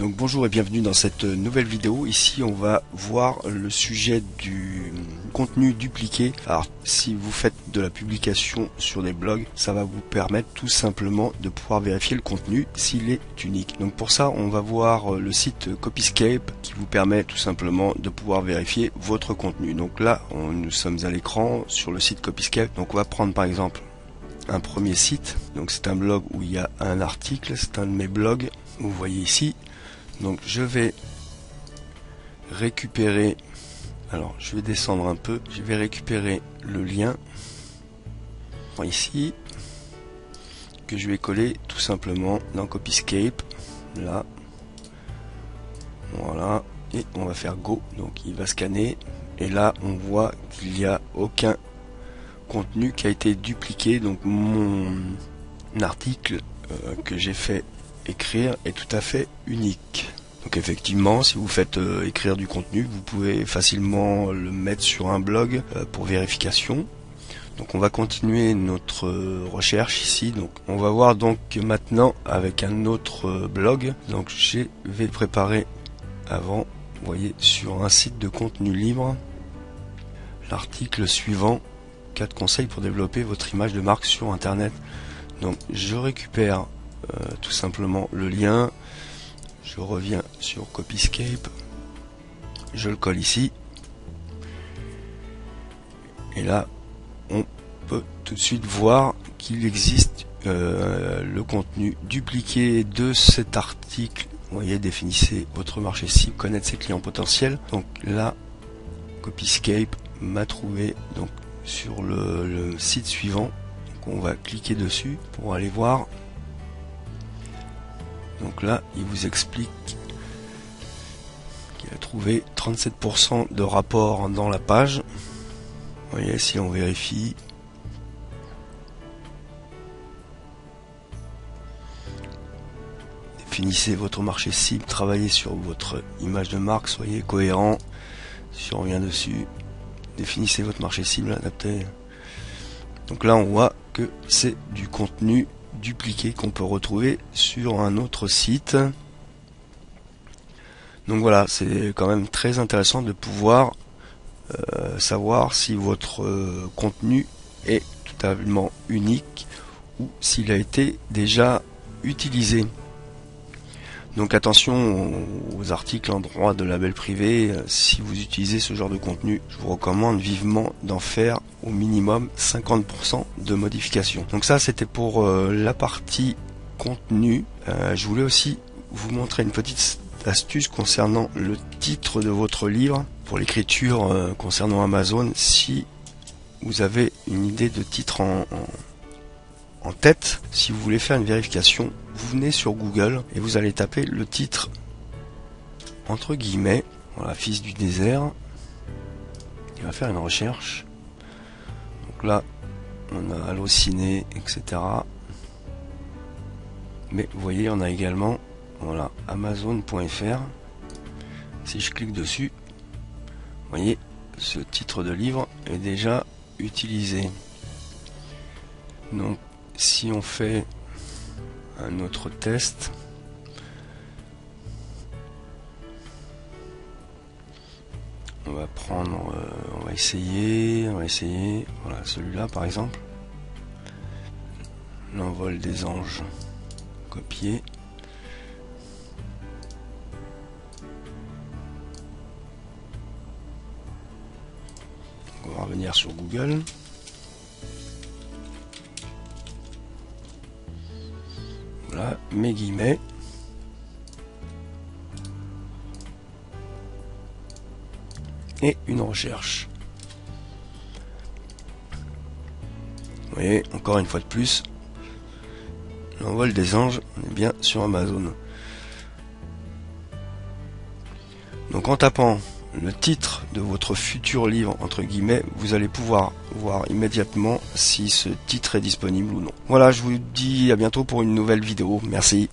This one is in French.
Donc bonjour et bienvenue dans cette nouvelle vidéo. Ici on va voir le sujet du contenu dupliqué. Alors si vous faites de la publication sur des blogs, ça va vous permettre tout simplement de pouvoir vérifier le contenu s'il est unique. Donc pour ça on va voir le site Copyscape qui vous permet tout simplement de pouvoir vérifier votre contenu. Donc là nous sommes à l'écran sur le site Copyscape. Donc on va prendre par exemple un premier site. Donc c'est un blog où il y a un article, c'est un de mes blogs, vous voyez ici. Donc je vais récupérer, alors je vais descendre un peu, je vais récupérer le lien ici que je vais coller tout simplement dans Copyscape, là, voilà, et on va faire Go, donc il va scanner et là on voit qu'il n'y a aucun contenu qui a été dupliqué. Donc mon article que j'ai fait écrire est tout à fait unique. Donc effectivement, si vous faites écrire du contenu, vous pouvez facilement le mettre sur un blog pour vérification. Donc on va continuer notre recherche ici. Donc on va voir donc maintenant avec un autre blog. Donc je vais préparer avant, vous voyez, sur un site de contenu libre, l'article suivant: 4 conseils pour développer votre image de marque sur internet. Donc je récupère tout simplement le lien, je reviens sur Copyscape, je le colle ici et là on peut tout de suite voir qu'il existe le contenu dupliqué de cet article. Vous voyez, définissez votre marché cible, connaître ses clients potentiels. Donc là Copyscape m'a trouvé donc sur le site suivant. Donc on va cliquer dessus pour aller voir. Donc là, il vous explique qu'il a trouvé 37% de rapports dans la page. Vous voyez, si on vérifie, définissez votre marché cible, travaillez sur votre image de marque, soyez cohérent. Si on revient dessus, définissez votre marché cible, adaptez. Donc là, on voit que c'est du contenu dupliqué qu'on peut retrouver sur un autre site. Donc voilà, c'est quand même très intéressant de pouvoir savoir si votre contenu est totalement unique ou s'il a été déjà utilisé. Donc attention aux articles en droit de label privé. Si vous utilisez ce genre de contenu, je vous recommande vivement d'en faire au minimum 50% de modification. Donc ça, c'était pour la partie contenu. Je voulais aussi vous montrer une petite astuce concernant le titre de votre livre pour l'écriture concernant Amazon. Si vous avez une idée de titre en tête, si vous voulez faire une vérification, vous venez sur Google et vous allez taper le titre entre guillemets, voilà, Fils du désert. Il va faire une recherche. Donc là, on a Allociné, etc. Mais vous voyez, on a également, voilà, Amazon.fr. Si je clique dessus, vous voyez, ce titre de livre est déjà utilisé. Donc si on fait un autre test, on va prendre, on va essayer, voilà, celui-là par exemple, l'envol des anges, copier. On va revenir sur Google. Voilà, mes guillemets. Et une recherche. Vous voyez, encore une fois de plus, l'envol des anges, on est bien sur Amazon. Donc en tapant le titre de votre futur livre entre guillemets, vous allez pouvoir voir immédiatement si ce titre est disponible ou non. Voilà, je vous dis à bientôt pour une nouvelle vidéo. Merci.